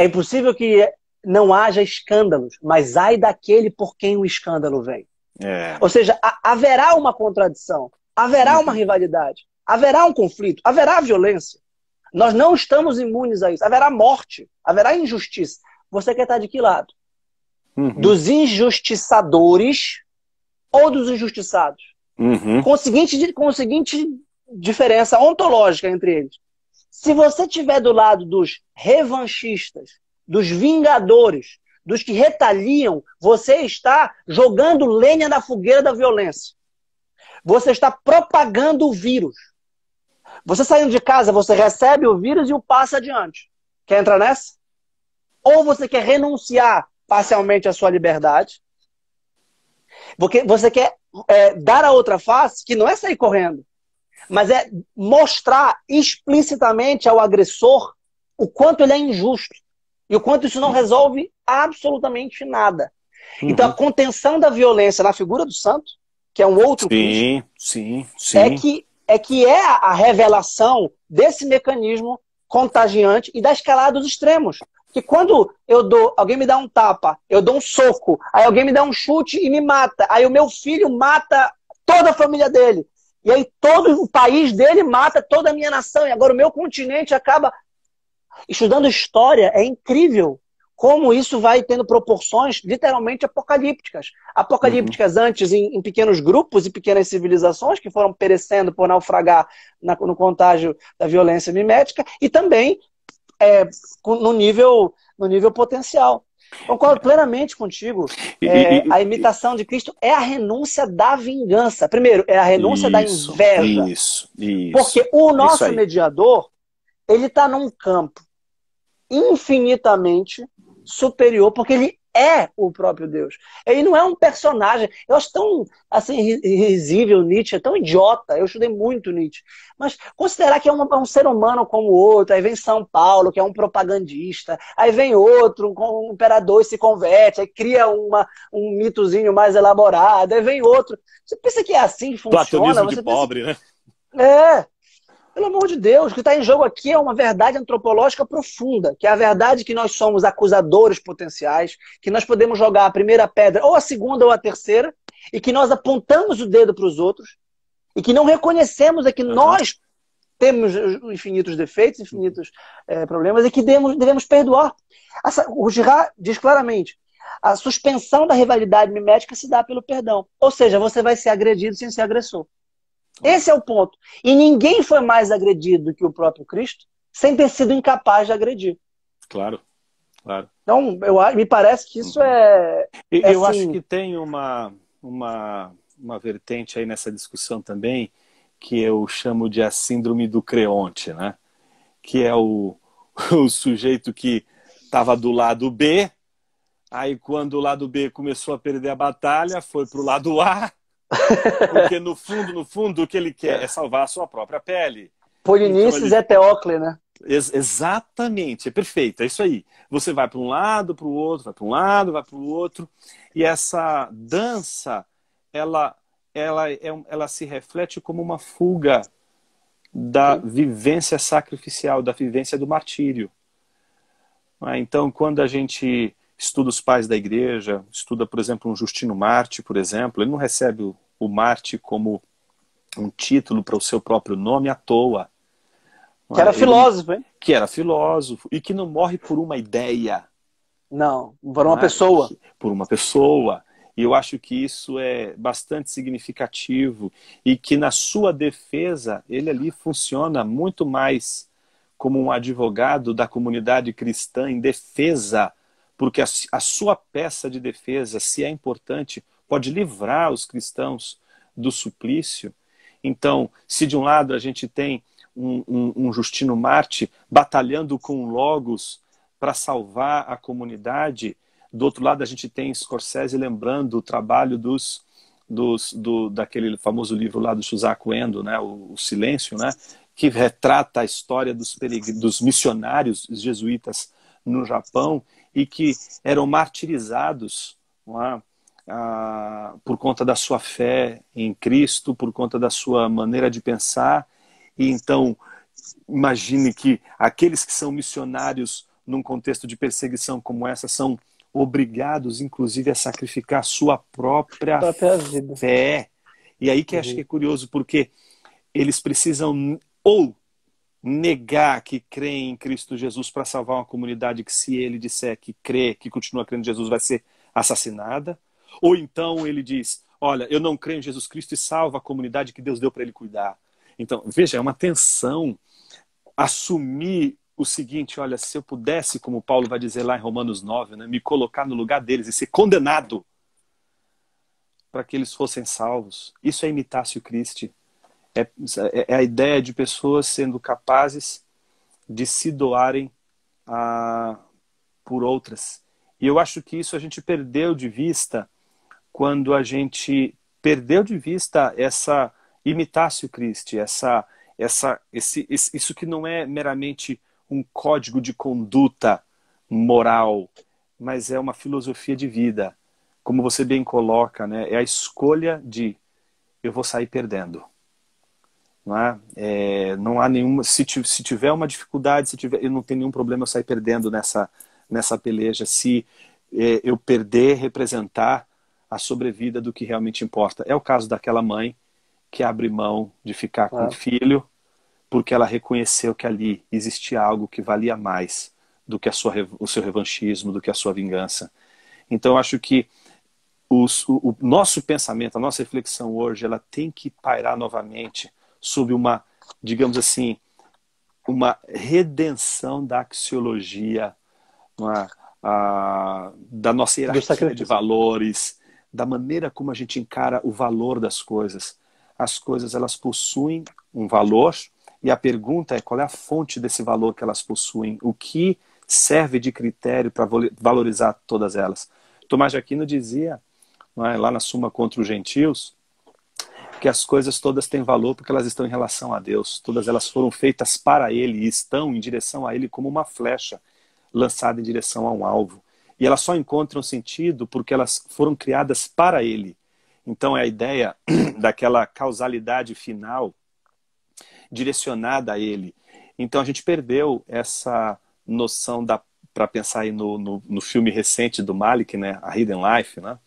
impossível que não haja escândalos, mas ai daquele por quem o escândalo vem. É. Ou seja, haverá uma contradição, haverá uma rivalidade, haverá um conflito, haverá violência. Nós não estamos imunes a isso. Haverá morte, haverá injustiça. Você quer estar de que lado? Dos injustiçadores ou dos injustiçados? Com a seguinte diferença ontológica entre eles. Se você estiver do lado dos revanchistas, dos vingadores, dos que retaliam, você está jogando lenha na fogueira da violência. Você está propagando o vírus. Você saindo de casa, você recebe o vírus e o passa adiante. Quer entrar nessa? Ou você quer renunciar parcialmente à sua liberdade, porque você quer dar a outra face, que não é sair correndo, mas é mostrar explicitamente ao agressor o quanto ele é injusto e o quanto isso não resolve absolutamente nada. Então a contenção da violência na figura do santo, que é um outro Cristo, sim. é a revelação desse mecanismo contagiante e da escalada dos extremos. Que quando alguém me dá um tapa, eu dou um soco, aí alguém me dá um chute e me mata, aí o meu filho mata toda a família dele, e aí todo o país dele mata toda a minha nação, e agora o meu continente acaba... Estudando história, é incrível como isso vai tendo proporções literalmente apocalípticas. Apocalípticas antes em pequenos grupos e pequenas civilizações que foram perecendo por naufragar no contágio da violência mimética, e também no nível potencial. Concordo plenamente contigo. A imitação de Cristo é a renúncia da vingança. Primeiro, é a renúncia da inveja. Isso. Porque o nosso mediador, ele está num campo infinitamente superior, porque ele é o próprio Deus. Ele não é um personagem. Eu acho tão assim, risível Nietzsche, é tão idiota. Eu estudei muito Nietzsche. Mas considerar que é um ser humano como o outro, aí vem São Paulo, que é um propagandista, aí vem outro, um imperador e se converte, aí cria um mitozinho mais elaborado, aí vem outro. Você pensa que é assim que funciona? Platonismo Você de pobre, né? Pelo amor de Deus, o que está em jogo aqui é uma verdade antropológica profunda, que é a verdade que nós somos acusadores potenciais, que nós podemos jogar a primeira pedra, ou a segunda ou a terceira, e que nós apontamos o dedo para os outros, e que não reconhecemos que nós temos infinitos defeitos, infinitos problemas, e que devemos perdoar. O Girard diz claramente, a suspensão da rivalidade mimética se dá pelo perdão. Ou seja, você vai ser agredido sem ser agressor. Esse é o ponto. E ninguém foi mais agredido do que o próprio Cristo sem ter sido incapaz de agredir. Claro. Então, me parece que isso eu assim... acho que tem uma vertente aí nessa discussão também, que eu chamo de a síndrome do Creonte, né? Que é o sujeito que estava do lado B, aí quando o lado B começou a perder a batalha, foi para o lado A, porque no fundo o que ele quer é salvar a sua própria pele. Polinices então, é Teócle, né? Exatamente, é perfeito, é isso aí. Você vai para um lado, para o outro, vai para um lado, vai para o outro, e essa dança, ela se reflete como uma fuga da vivência sacrificial, da vivência do martírio. Então, quando a gente estuda os pais da igreja, estuda, por exemplo, um Justino Marte, por exemplo, ele não recebe o Marte como um título para o seu próprio nome à toa. Que era filósofo, hein? Que era filósofo e que não morre por uma ideia. Não, por uma pessoa. Por uma pessoa. E eu acho que isso é bastante significativo e que na sua defesa ele ali funciona muito mais como um advogado da comunidade cristã em defesa, porque a sua peça de defesa, se é importante, pode livrar os cristãos do suplício. Então, se de um lado a gente tem um Justino Marte batalhando com Logos para salvar a comunidade, do outro lado a gente tem Scorsese lembrando o trabalho dos daquele famoso livro lá do Shusaku Endo, né, o Silêncio, né, que retrata a história dos missionários jesuítas no Japão e que eram martirizados, não é, por conta da sua fé em Cristo, por conta da sua maneira de pensar. E então, imagine que aqueles que são missionários num contexto de perseguição como essa são obrigados, inclusive, a sacrificar a sua própria vida. fé. E aí que acho que é curioso, porque eles precisam ou negar que creem em Cristo Jesus para salvar uma comunidade que, se ele disser que crê, que continua crendo em Jesus, vai ser assassinada. Ou então ele diz, olha, eu não creio em Jesus Cristo e salva a comunidade que Deus deu para ele cuidar. Então, veja, é uma tensão assumir o seguinte, olha, se eu pudesse, como Paulo vai dizer lá em Romanos 9, né, me colocar no lugar deles e ser condenado para que eles fossem salvos. Isso é imitatio Christi. É a ideia de pessoas sendo capazes de se doarem por outras. E eu acho que isso a gente perdeu de vista quando a gente perdeu de vista essa imitatio Christi, isso que não é meramente um código de conduta moral, mas é uma filosofia de vida. Como você bem coloca, né? É a escolha de eu vou sair perdendo. Não há nenhuma. Se tiver uma dificuldade, eu não tenho nenhum problema eu sair perdendo nessa peleja. Se eu perder, representar a sobrevida do que realmente importa. É o caso daquela mãe que abre mão de ficar com o filho porque ela reconheceu que ali existia algo que valia mais do que o seu revanchismo, do que a sua vingança. Então eu acho que o nosso pensamento, a nossa reflexão hoje, ela tem que pairar novamente sobre uma, digamos assim, uma redenção da axiologia, da nossa hierarquia de valores, da maneira como a gente encara o valor das coisas. As coisas, elas possuem um valor, e a pergunta é qual é a fonte desse valor que elas possuem, o que serve de critério para valorizar todas elas. Tomás de Aquino dizia, lá na Suma contra os Gentios, que as coisas todas têm valor porque elas estão em relação a Deus. Todas elas foram feitas para Ele e estão em direção a Ele como uma flecha lançada em direção a um alvo. E elas só encontram sentido porque elas foram criadas para Ele. Então é a ideia daquela causalidade final direcionada a Ele. Então a gente perdeu essa noção para pensar aí no filme recente do Malick, né, A Hidden Life, né,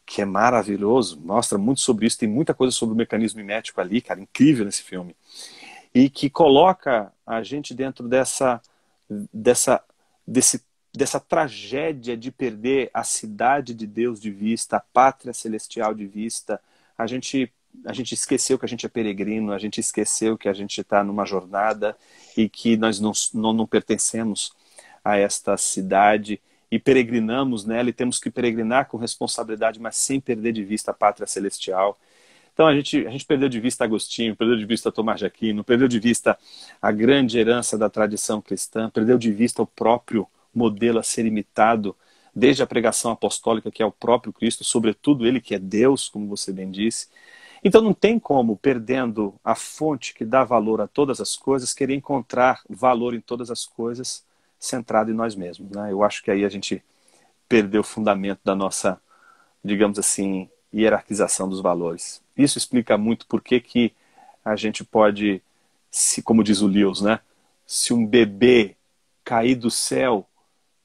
que é maravilhoso, mostra muito sobre isso, tem muita coisa sobre o mecanismo mimético ali, cara, incrível nesse filme. E que coloca a gente dentro dessa tragédia de perder a cidade de Deus de vista, a pátria celestial de vista. A gente esqueceu que a gente é peregrino, a gente esqueceu que a gente está numa jornada e que nós não pertencemos a esta cidade e peregrinamos nela e temos que peregrinar com responsabilidade, mas sem perder de vista a pátria celestial. Então a gente perdeu de vista Agostinho, perdeu de vista Tomás de Aquino, perdeu de vista a grande herança da tradição cristã, perdeu de vista o próprio modelo a ser imitado desde a pregação apostólica, que é o próprio Cristo, sobretudo Ele que é Deus, como você bem disse. Então não tem como, perdendo a fonte que dá valor a todas as coisas, querer encontrar valor em todas as coisas centrado em nós mesmos, né? Eu acho que aí a gente perdeu o fundamento da nossa, digamos assim, hierarquização dos valores. Isso explica muito por que a gente pode, como diz o Lewis, né? Se um bebê cair do céu,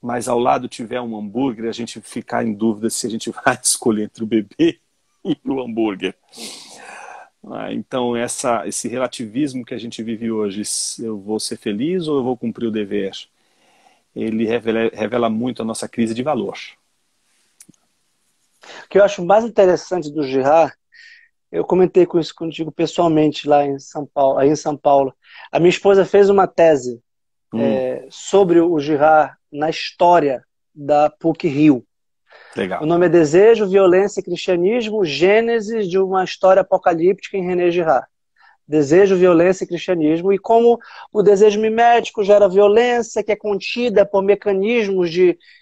mas ao lado tiver um hambúrguer, a gente ficar em dúvida se a gente vai escolher entre o bebê e o hambúrguer. Então esse relativismo que a gente vive hoje, eu vou ser feliz ou eu vou cumprir o dever, ele revela muito a nossa crise de valor. O que eu acho mais interessante do Girard, eu comentei com isso contigo pessoalmente lá em São Paulo. A minha esposa fez uma tese sobre o Girard na história da PUC-Rio. Legal. O nome é Desejo, Violência e Cristianismo, Gênesis de uma História Apocalíptica em René Girard. Desejo, violência e cristianismo, e como o desejo mimético gera violência, que é contida por mecanismos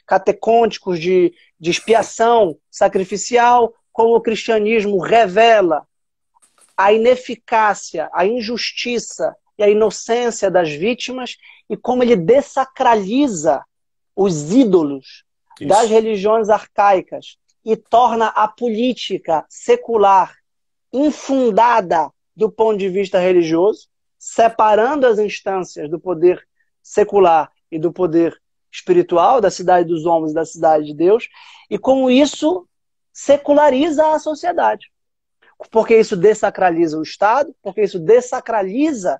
catecônticos de expiação sacrificial, como o cristianismo revela a ineficácia, a injustiça e a inocência das vítimas e como ele dessacraliza os ídolos das religiões arcaicas e torna a política secular infundada do ponto de vista religioso, separando as instâncias do poder secular e do poder espiritual, da cidade dos homens e da cidade de Deus, e como isso seculariza a sociedade. Porque isso dessacraliza o Estado, porque isso dessacraliza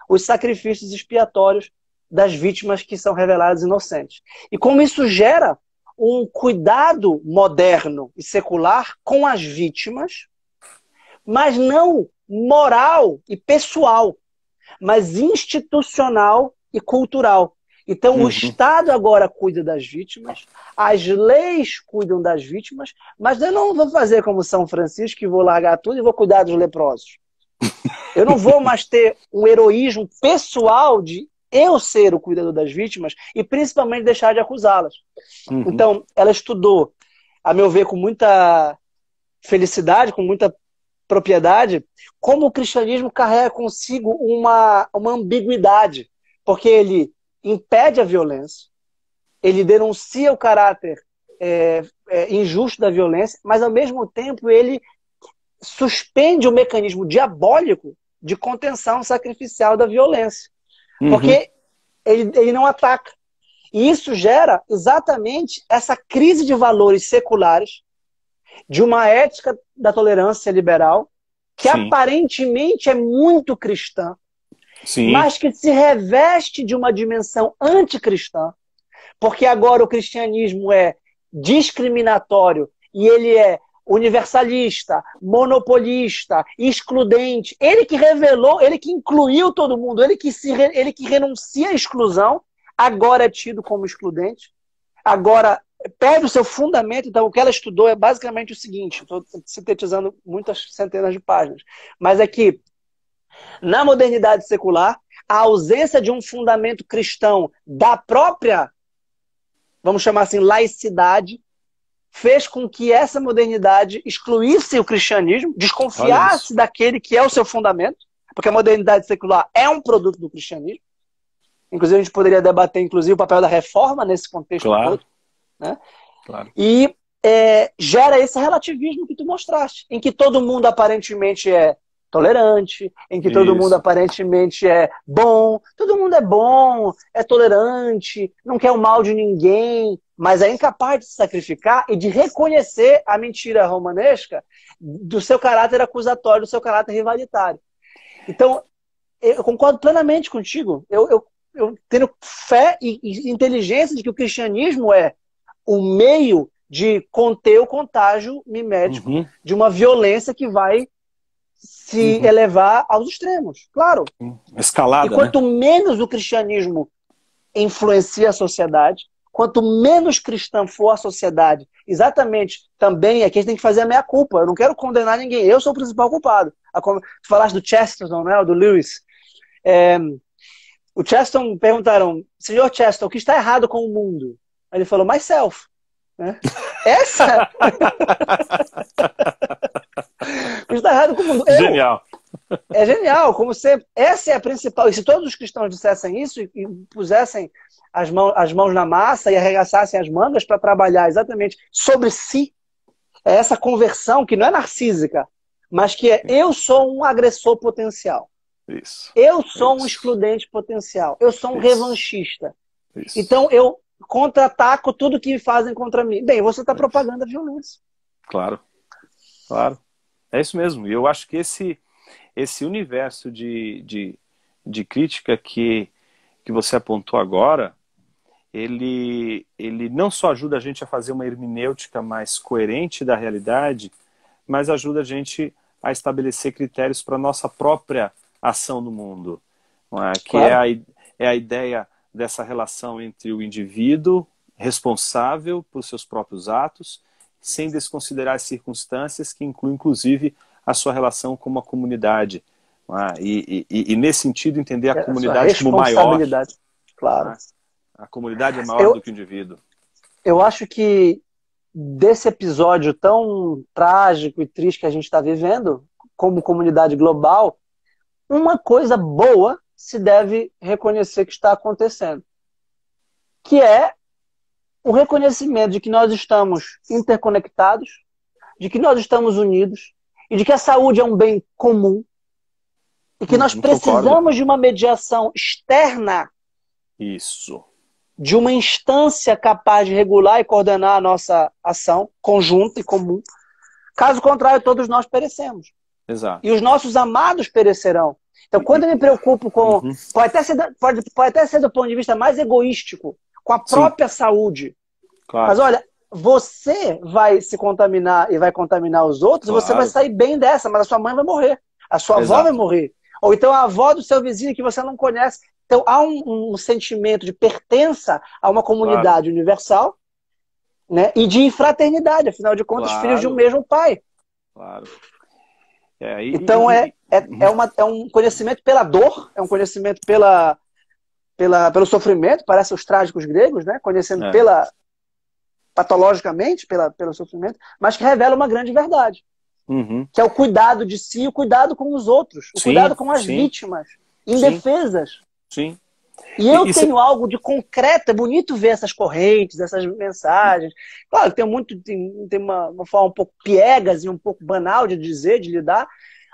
os sacrifícios expiatórios das vítimas que são reveladas inocentes. E como isso gera um cuidado moderno e secular com as vítimas, mas não moral e pessoal, mas institucional e cultural. Então o Estado agora cuida das vítimas, as leis cuidam das vítimas, mas eu não vou fazer como São Francisco, que vou largar tudo e vou cuidar dos leprosos. Eu não vou mais ter um heroísmo pessoal de eu ser o cuidador das vítimas e principalmente deixar de acusá-las. Então, ela estudou, a meu ver, com muita felicidade, com muita propriedade, como o cristianismo carrega consigo uma ambiguidade, porque ele impede a violência, ele denuncia o caráter injusto da violência, mas ao mesmo tempo ele suspende o mecanismo diabólico de contenção sacrificial da violência. Porque ele não ataca. E isso gera exatamente essa crise de valores seculares, de uma ética da tolerância liberal, que aparentemente é muito cristã, mas que se reveste de uma dimensão anticristã, porque agora o cristianismo é discriminatório e ele é universalista, monopolista, excludente. Ele que revelou, ele que incluiu todo mundo, ele que renuncia à exclusão, agora é tido como excludente, agora perde o seu fundamento. Então o que ela estudou é basicamente o seguinte, estou sintetizando muitas centenas de páginas, mas é que na modernidade secular, a ausência de um fundamento cristão da própria, vamos chamar assim, laicidade, fez com que essa modernidade excluísse o cristianismo, desconfiasse daquele que é o seu fundamento, porque a modernidade secular é um produto do cristianismo. Inclusive, a gente poderia debater inclusive o papel da reforma nesse contexto todo. Né? E gera esse relativismo que tu mostraste, em que todo mundo aparentemente é tolerante, em que todo mundo aparentemente é bom, todo mundo é bom, é tolerante, não quer o mal de ninguém, mas é incapaz de se sacrificar e de reconhecer a mentira romanesca do seu caráter acusatório, do seu caráter rivalitário. Então, eu concordo plenamente contigo. Eu tenho fé e inteligência de que o cristianismo é o meio de conter o contágio mimético de uma violência que vai se elevar aos extremos. Claro. Escalada, e quanto menos o cristianismo influencia a sociedade, quanto menos cristã for a sociedade, exatamente, também aqui a gente tem que fazer a meia-culpa. Eu não quero condenar ninguém, eu sou o principal culpado. Tu falaste do Chesterton, né, do Lewis. O Chesterton, perguntaram, senhor Chesterton, o que está errado com o mundo? Aí ele falou, myself. Né? Essa... o que está errado com o mundo? Genial. É genial, como sempre. Essa é a principal. E se todos os cristãos dissessem isso e pusessem as mãos na massa e arregaçassem as mangas para trabalhar exatamente sobre si, é essa conversão que não é narcísica, mas que é eu sou um agressor potencial. Eu sou um excludente potencial. Eu sou um revanchista. Então eu contra-ataco tudo que fazem contra mim. Bem, você está propagando a violência. Claro. Claro. É isso mesmo. E eu acho que esse universo de crítica que você apontou agora, ele não só ajuda a gente a fazer uma hermenêutica mais coerente da realidade, mas ajuda a gente a estabelecer critérios para a nossa própria ação no mundo. Não é? Que é a ideia dessa relação entre o indivíduo responsável por seus próprios atos, sem desconsiderar as circunstâncias, que incluem inclusive a sua relação com uma comunidade. E nesse sentido, entender a comunidade como maior. Claro. A comunidade é maior do que o indivíduo. Eu acho que desse episódio tão trágico e triste que a gente está vivendo, como comunidade global, uma coisa boa se deve reconhecer que está acontecendo, que é o reconhecimento de que nós estamos interconectados, de que nós estamos unidos e de que a saúde é um bem comum e que nós precisamos Concordo. de uma mediação externa, Isso. de uma instância capaz de regular e coordenar a nossa ação conjunta e comum. Caso contrário, todos nós perecemos. Exato. E os nossos amados perecerão. Então, quando eu me preocupo com... Pode até ser do ponto de vista mais egoístico, com a própria saúde. Claro. Mas olha, você vai se contaminar e vai contaminar os outros, Claro. e você vai sair bem dessa, mas a sua mãe vai morrer. A sua avó vai morrer. Ou então a avó do seu vizinho que você não conhece. Então há um sentimento de pertença a uma comunidade universal, né? E de fraternidade, afinal de contas, filhos de um mesmo pai. Claro. Então é um conhecimento pela dor, é um conhecimento pelo sofrimento, parece os trágicos gregos, né? Conhecendo patologicamente pelo sofrimento, mas que revela uma grande verdade. Que é o cuidado de si, o cuidado com os outros, o cuidado com as vítimas, indefesas. Sim. E eu tenho algo de concreto, é bonito ver essas correntes, essas mensagens. Claro, tem uma forma um pouco piegas e um pouco banal de dizer, de lidar,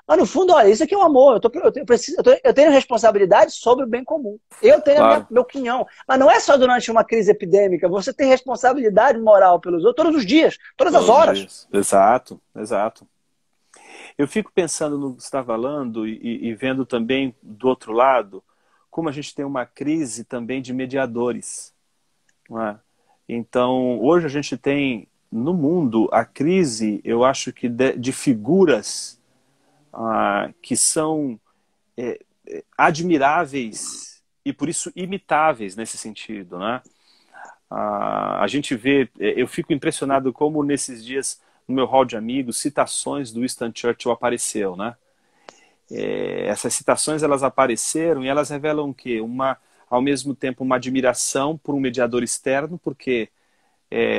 mas no fundo, olha, isso aqui é um amor. Eu tenho responsabilidade sobre o bem comum. Eu tenho meu quinhão. Mas não é só durante uma crise epidêmica, você tem responsabilidade moral pelos outros todos os dias, todas as horas. Exato, exato. Eu fico pensando no que você está falando e vendo também do outro lado como a gente tem uma crise também de mediadores. Não é? Então, hoje a gente tem no mundo a crise, eu acho que de figuras que são admiráveis e por isso imitáveis nesse sentido. Né? A gente vê, eu fico impressionado como nesses dias no meu hall de amigos, citações do Winston Churchill apareceu, né? Essas citações elas apareceram e elas revelam o quê? Ao mesmo tempo uma admiração por um mediador externo, porque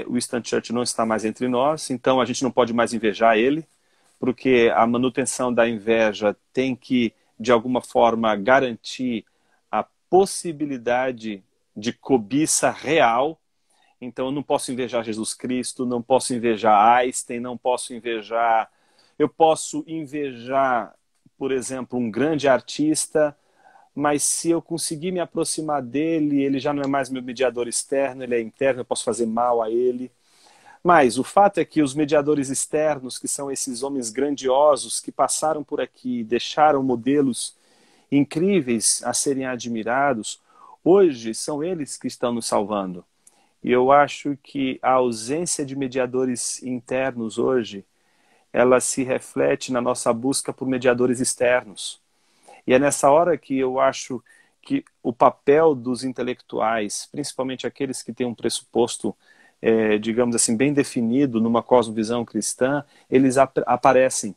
o Winston Churchill não está mais entre nós, então a gente não pode mais invejar ele, porque a manutenção da inveja tem que, de alguma forma, garantir a possibilidade de cobiça real. Então eu não posso invejar Jesus Cristo, não posso invejar Einstein, não posso invejar... Eu posso invejar, por exemplo, um grande artista, mas se eu conseguir me aproximar dele, ele já não é mais meu mediador externo, ele é interno, eu posso fazer mal a ele. Mas o fato é que os mediadores externos, que são esses homens grandiosos que passaram por aqui, deixaram modelos incríveis a serem admirados, hoje são eles que estão nos salvando. E eu acho que a ausência de mediadores internos hoje, ela se reflete na nossa busca por mediadores externos. E é nessa hora que eu acho que o papel dos intelectuais, principalmente aqueles que têm um pressuposto, digamos assim, bem definido numa cosmovisão cristã, eles aparecem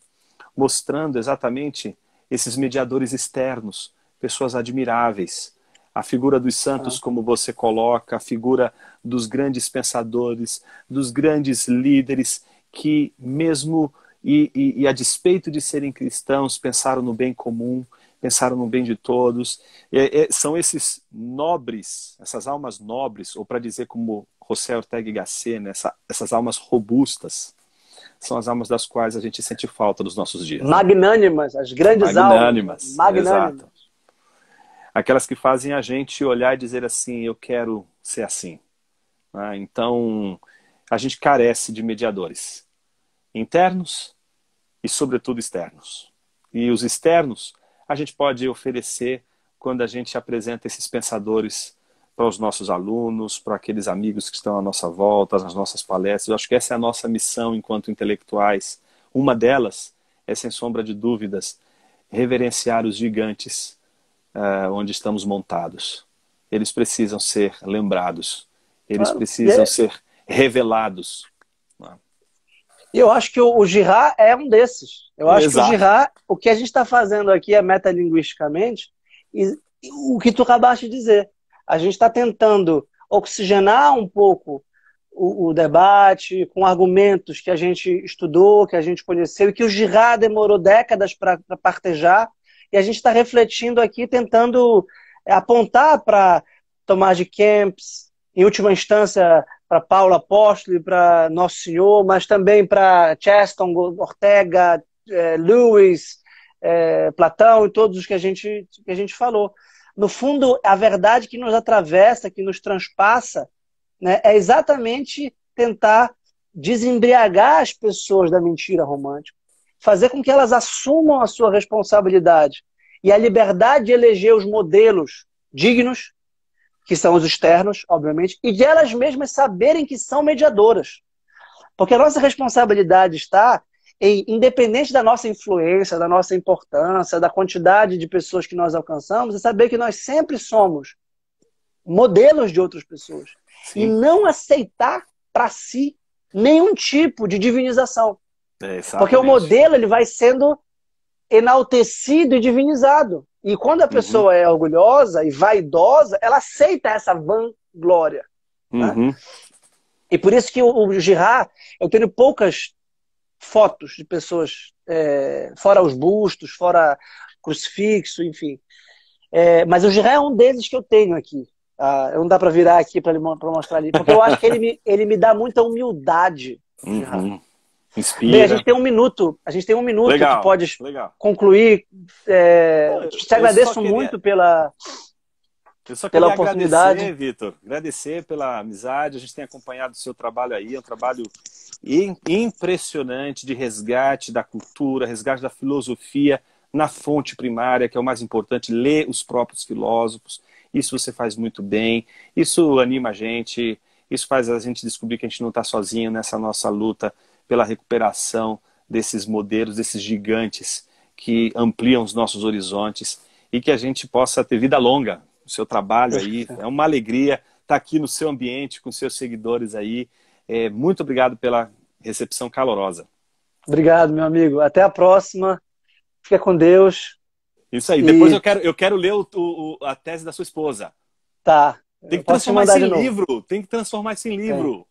mostrando exatamente esses mediadores externos, pessoas admiráveis. A figura dos santos, como você coloca, a figura dos grandes pensadores, dos grandes líderes que mesmo... E a despeito de serem cristãos, pensaram no bem comum, pensaram no bem de todos. São esses nobres, essas almas nobres, ou para dizer como José Ortega y Gasset, né, essas almas robustas, são as almas das quais a gente sente falta nos nossos dias. Magnânimas, né? As grandes almas. Magnânimas. Exato. Aquelas que fazem a gente olhar e dizer assim, eu quero ser assim. Então, a gente carece de mediadores internos e, sobretudo, externos. E os externos a gente pode oferecer quando a gente apresenta esses pensadores para os nossos alunos, para aqueles amigos que estão à nossa volta, nas nossas palestras. Eu acho que essa é a nossa missão enquanto intelectuais. Uma delas é, sem sombra de dúvidas, reverenciar os gigantes onde estamos montados. Eles precisam ser lembrados. Eles precisam ser revelados. E eu acho que o Girard é um desses. Eu acho que o Girard, o que a gente está fazendo aqui é metalinguisticamente, e o que tu acabaste de dizer. A gente está tentando oxigenar um pouco o debate, com argumentos que a gente estudou, que a gente conheceu, e que o Girard demorou décadas para partejar, e a gente está refletindo aqui, tentando apontar para Tomás de Kempis, em última instância para Paulo Apóstolo e para Nosso Senhor, mas também para Chesterton, Ortega, Lewis, Platão e todos os que a gente falou. No fundo, a verdade que nos atravessa, que nos transpassa, né, é exatamente tentar desembriagar as pessoas da mentira romântica, fazer com que elas assumam a sua responsabilidade e a liberdade de eleger os modelos dignos, que são os externos, obviamente, e de elas mesmas saberem que são mediadoras. Porque a nossa responsabilidade está em, independente da nossa influência, da nossa importância, da quantidade de pessoas que nós alcançamos, é saber que nós sempre somos modelos de outras pessoas. Sim. E não aceitar para si nenhum tipo de divinização. Porque o modelo ele vai sendo enaltecido e divinizado. E quando a pessoa é orgulhosa e vaidosa, ela aceita essa vanglória. Né? E por isso que o Girard, eu tenho poucas fotos de pessoas, fora os bustos, fora crucifixo, enfim. Mas o Girard é um deles que eu tenho aqui. Não dá para virar aqui para mostrar ali, porque eu acho que ele me dá muita humildade. Inspira. Bem, a gente tem um minuto legal, que pode concluir. Te agradeço muito pela oportunidade. Agradecer, Vitor, agradecer pela amizade. A gente tem acompanhado o seu trabalho aí, é um trabalho impressionante de resgate da cultura, resgate da filosofia na fonte primária, que é o mais importante, ler os próprios filósofos. Isso você faz muito bem, isso anima a gente, isso faz a gente descobrir que a gente não está sozinho nessa nossa luta pela recuperação desses modelos, desses gigantes que ampliam os nossos horizontes e que a gente possa ter vida longa. O seu trabalho aí, é uma alegria estar aqui no seu ambiente, com seus seguidores aí. Muito obrigado pela recepção calorosa. Obrigado, meu amigo. Até a próxima. Fica com Deus. Isso aí. Depois eu quero ler a tese da sua esposa. Tá. Tem que transformar isso em livro. Tem que transformar isso em livro.